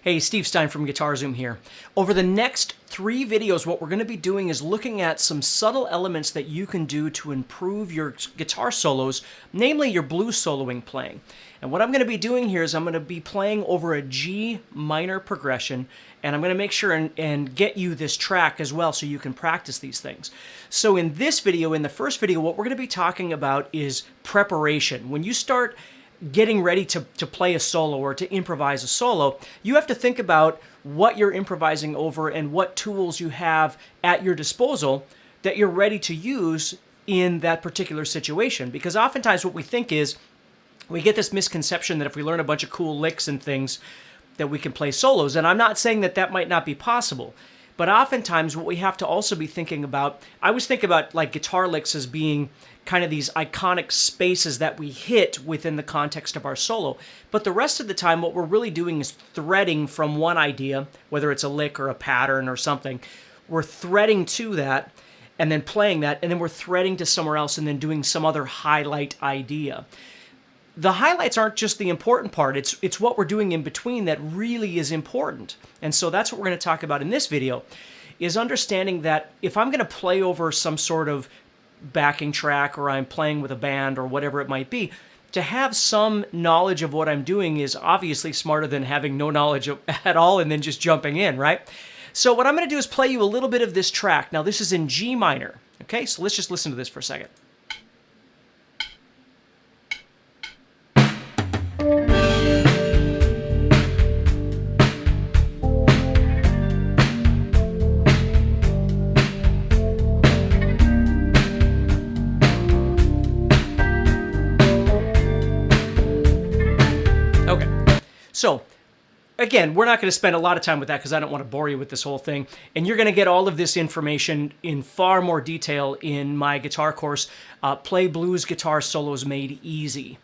Hey, Steve Stine from GuitarZoom here. Over the next 3 videos, what we're going to be doing is looking at some subtle elements that you can do to improve your guitar solos, namely your blues soloing playing. And what I'm going to be doing here is I'm going to be playing over a G minor progression, and I'm going to make sure and get you this track as well so you can practice these things. So in this video, in the first video, what we're going to be talking about is preparation. When you start getting ready to play a solo or to improvise a solo, you have to think about what you're improvising over and what tools you have at your disposal that you're ready to use in that particular situation. Because oftentimes what we think is, we get this misconception that if we learn a bunch of cool licks and things, that we can play solos. And I'm not saying that that might not be possible. But oftentimes what we have to also be thinking about, I always think about like guitar licks as being kind of these iconic spaces that we hit within the context of our solo. But the rest of the time, what we're really doing is threading from one idea, whether it's a lick or a pattern or something. We're threading to that and then playing that, and then we're threading to somewhere else and then doing some other highlight idea. The highlights aren't just the important part, it's what we're doing in between that really is important. And so that's what we're going to talk about in this video, is understanding that if I'm going to play over some sort of backing track or I'm playing with a band or whatever it might be, to have some knowledge of what I'm doing is obviously smarter than having no knowledge at all and then just jumping in, right? So what I'm going to do is play you a little bit of this track. Now this is in G minor, okay? So let's just listen to this for a second. So, again, we're not going to spend a lot of time with that because I don't want to bore you with this whole thing. And you're going to get all of this information in far more detail in my guitar course, Play Blues Guitar Solos Made Easy,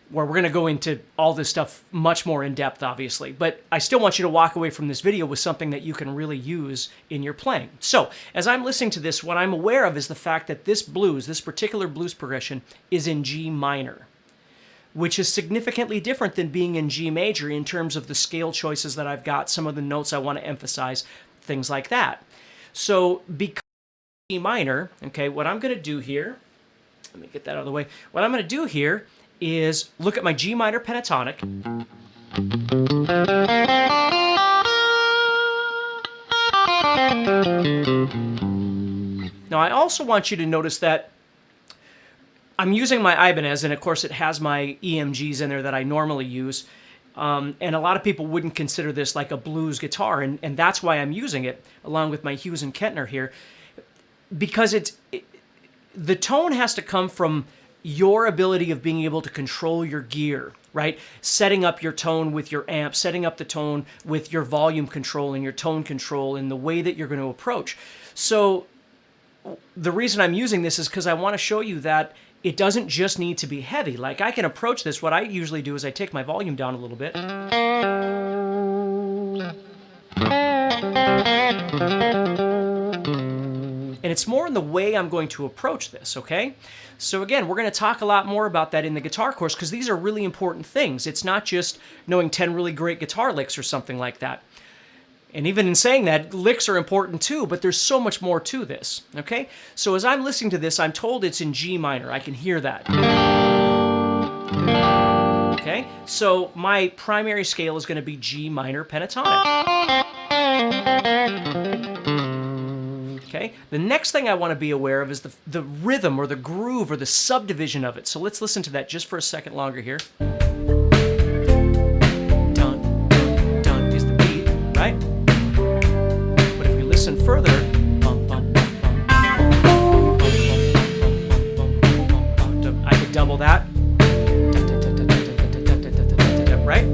where we're going to go into all this stuff much more in depth, obviously. But I still want you to walk away from this video with something that you can really use in your playing. So, as I'm listening to this, what I'm aware of is the fact that this particular blues progression, is in G minor, which is significantly different than being in G major in terms of the scale choices that I've got, some of the notes I want to emphasize, things like that. So because G minor, okay, what I'm going to do here, let me get that out of the way. What I'm going to do here is look at my G minor pentatonic. Now I also want you to notice that I'm using my Ibanez, and of course it has my EMGs in there that I normally use. And a lot of people wouldn't consider this like a blues guitar, and that's why I'm using it, along with my Hughes and Kettner here. Because the tone has to come from your ability of being able to control your gear, right? Setting up your tone with your amp, setting up the tone with your volume control and your tone control and the way that you're going to approach. So the reason I'm using this is because I want to show you that it doesn't just need to be heavy. Like, I can approach this. What I usually do is I take my volume down a little bit. And it's more in the way I'm going to approach this, okay? So again, we're going to talk a lot more about that in the guitar course because these are really important things. It's not just knowing 10 really great guitar licks or something like that. And even in saying that, licks are important too, but there's so much more to this, okay? So as I'm listening to this, I'm told it's in G minor. I can hear that. Okay? So my primary scale is going to be G minor pentatonic. Okay? The next thing I want to be aware of is the rhythm or the groove or the subdivision of it. So let's listen to that just for a second longer here. Dun, dun, dun is the beat, right? Listen further, I could double that, right?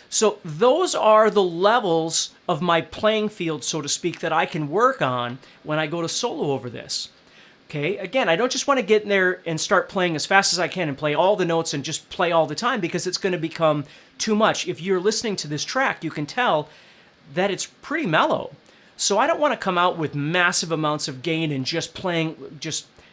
So those are the levels of my playing field, so to speak, that I can work on when I go to solo over this. Okay, again, I don't just want to get in there and start playing as fast as I can and play all the notes and just play all the time because it's going to become too much. If you're listening to this track, you can tell that it's pretty mellow. So I don't want to come out with massive amounts of gain and just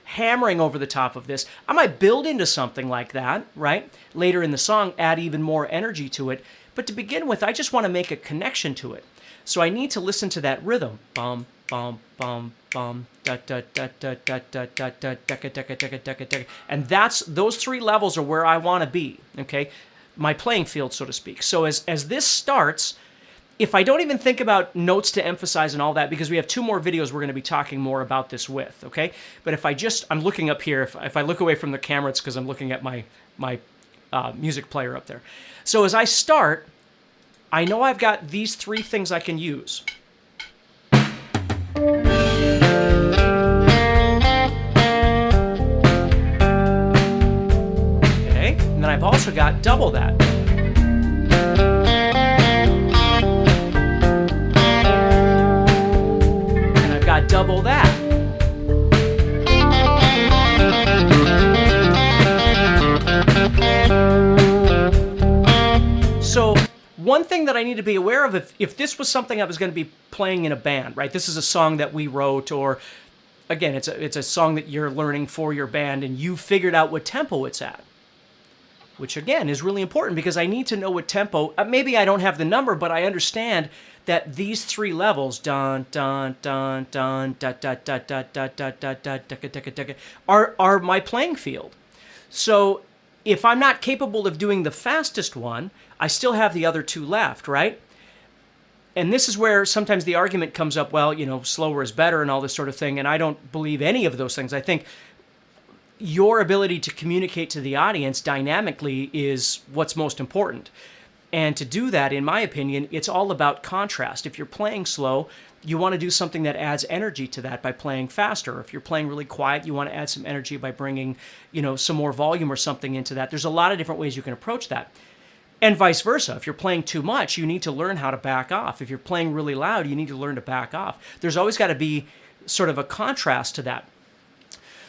hammering over the top of this. I might build into something like that, right? Later in the song, add even more energy to it. But to begin with, I just want to make a connection to it. So I need to listen to that rhythm. Bum, bum, bum, bum, da da da da da da da da da da da. And those three levels are where I want to be, okay? My playing field, so to speak. So as this starts, if I don't even think about notes to emphasize and all that, because we have 2 more videos we're going to be talking more about this with, okay? But if I'm looking up here, if I look away from the camera, it's because I'm looking at my music player up there. So as I start, I know I've got these 3 things I can use. Okay, and then I've also got double that. And I've got double that. So one thing that I need to be aware of, if this was something I was going to be playing in a band, right? This is a song that we wrote, or again, it's a song that you're learning for your band, and you figured out what tempo it's at, which again is really important because I need to know what tempo. Maybe I don't have the number, but I understand that these 3 levels, dun dun dun dun da da da da da da da da da, are my playing field. So if I'm not capable of doing the fastest one, I still have the other 2 left, right? And this is where sometimes the argument comes up, well, slower is better and all this sort of thing, and I don't believe any of those things. I think your ability to communicate to the audience dynamically is what's most important. And to do that, in my opinion, it's all about contrast. If you're playing slow, you want to do something that adds energy to that by playing faster. If you're playing really quiet, you want to add some energy by bringing, some more volume or something into that. There's a lot of different ways you can approach that. And vice versa. If you're playing too much, you need to learn how to back off. If you're playing really loud, you need to learn to back off. There's always got to be sort of a contrast to that.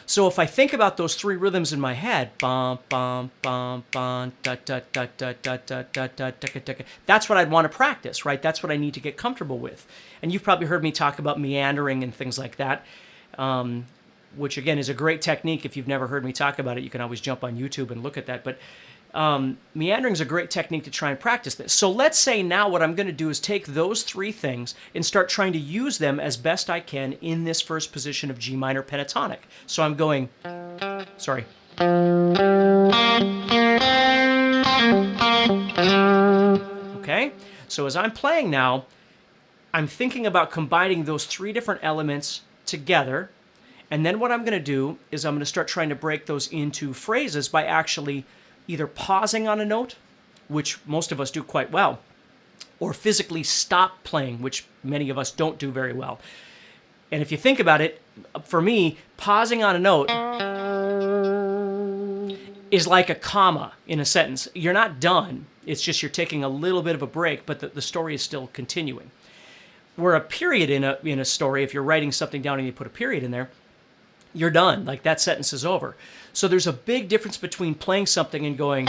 So if I think about those 3 rhythms in my head, bum, bum, bum, bum, da, da, da, da, da, da, da, da, da, that's what I'd want to practice, right? That's what I need to get comfortable with. And you've probably heard me talk about meandering and things like that, which again is a great technique. If you've never heard me talk about it, you can always jump on YouTube and look at that. But meandering is a great technique to try and practice this. So let's say now what I'm going to do is take those 3 things and start trying to use them as best I can in this first position of G minor pentatonic. So I'm going, sorry. Okay, so as I'm playing now, I'm thinking about combining those 3 different elements together. And then what I'm going to do is I'm going to start trying to break those into phrases by actually either pausing on a note, which most of us do quite well, or physically stop playing, which many of us don't do very well. And if you think about it, for me, pausing on a note is like a comma in a sentence. You're not done. It's just you're taking a little bit of a break, but the story is still continuing. Where a period in a story, if you're writing something down and you put a period in there, you're done. Like that sentence is over. So there's a big difference between playing something and going,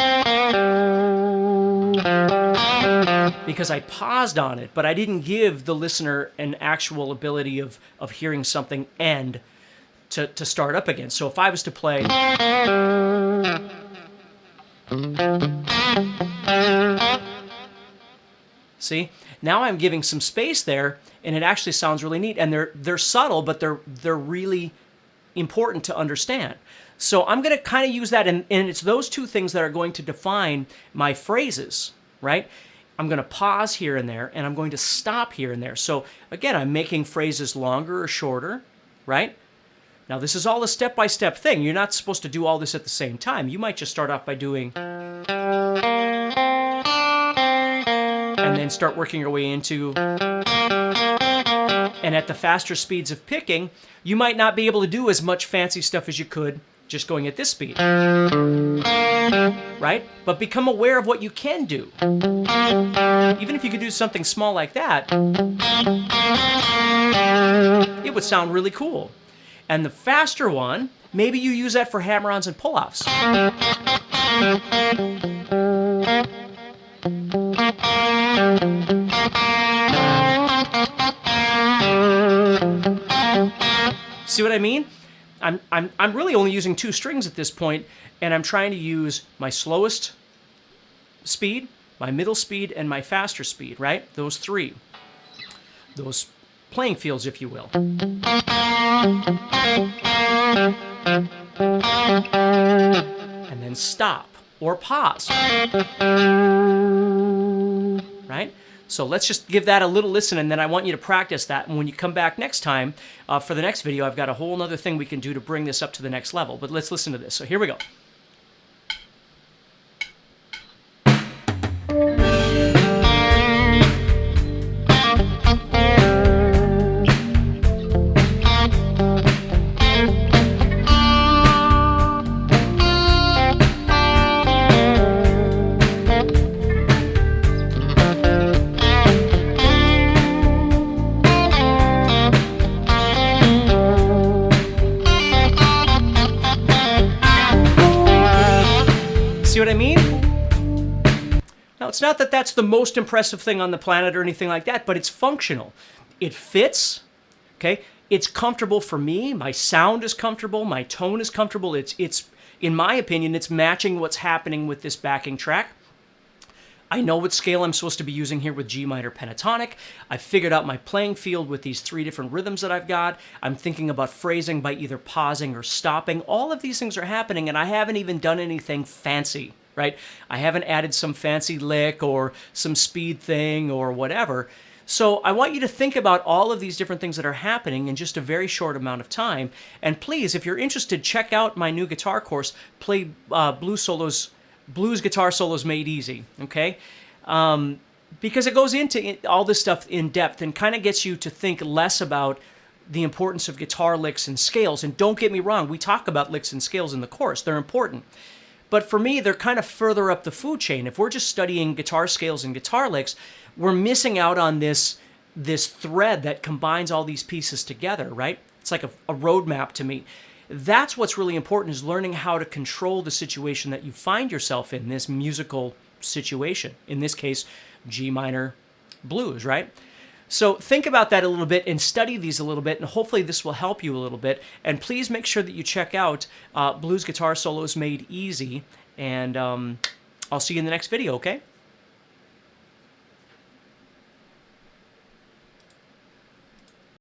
because I paused on it, but I didn't give the listener an actual ability of hearing something end to start up again. So if I was to play, see, now I'm giving some space there, and it actually sounds really neat. And they're subtle, but they're really important to understand. So I'm going to kind of use that, and it's those 2 things that are going to define my phrases, right? I'm going to pause here and there, and I'm going to stop here and there. So again, I'm making phrases longer or shorter, right? Now this is all a step-by-step thing. You're not supposed to do all this at the same time. You might just start off by doing, and then start working your way into, and at the faster speeds of picking, you might not be able to do as much fancy stuff as you could just going at this speed, right? But become aware of what you can do. Even if you could do something small like that, it would sound really cool. And the faster one, maybe you use that for hammer-ons and pull-offs. See what I mean? I'm really only using 2 strings at this point, and I'm trying to use my slowest speed my middle speed, and my faster speed, right? Those three. Those playing fields, if you will. And then stop or pause. Right? So let's just give that a little listen, and then I want you to practice that. And when you come back next time for the next video, I've got a whole other thing we can do to bring this up to the next level. But let's listen to this. So here we go. See what I mean? Now, it's not that that's the most impressive thing on the planet or anything like that, but it's functional. It fits, okay? It's comfortable for me. My sound is comfortable. My tone is comfortable. It's in my opinion, it's matching what's happening with this backing track. I know what scale I'm supposed to be using here with G minor pentatonic. I figured out my playing field with these 3 different rhythms that I've got. I'm thinking about phrasing by either pausing or stopping. All of these things are happening, and I haven't even done anything fancy, right? I haven't added some fancy lick or some speed thing or whatever. So I want you to think about all of these different things that are happening in just a very short amount of time. And please, if you're interested, check out my new guitar course, Play Blues Guitar Solos Made Easy, okay? Because it goes into all this stuff in depth and kind of gets you to think less about the importance of guitar licks and scales. And don't get me wrong, we talk about licks and scales in the course. They're important. But for me, they're kind of further up the food chain. If we're just studying guitar scales and guitar licks, we're missing out on this thread that combines all these pieces together, right? It's like a roadmap to me. That's what's really important, is learning how to control the situation that you find yourself in, this musical situation. In this case, G minor blues, right? So think about that a little bit and study these a little bit, and hopefully this will help you a little bit. And please make sure that you check out Blues Guitar Solos Made Easy, and I'll see you in the next video, okay?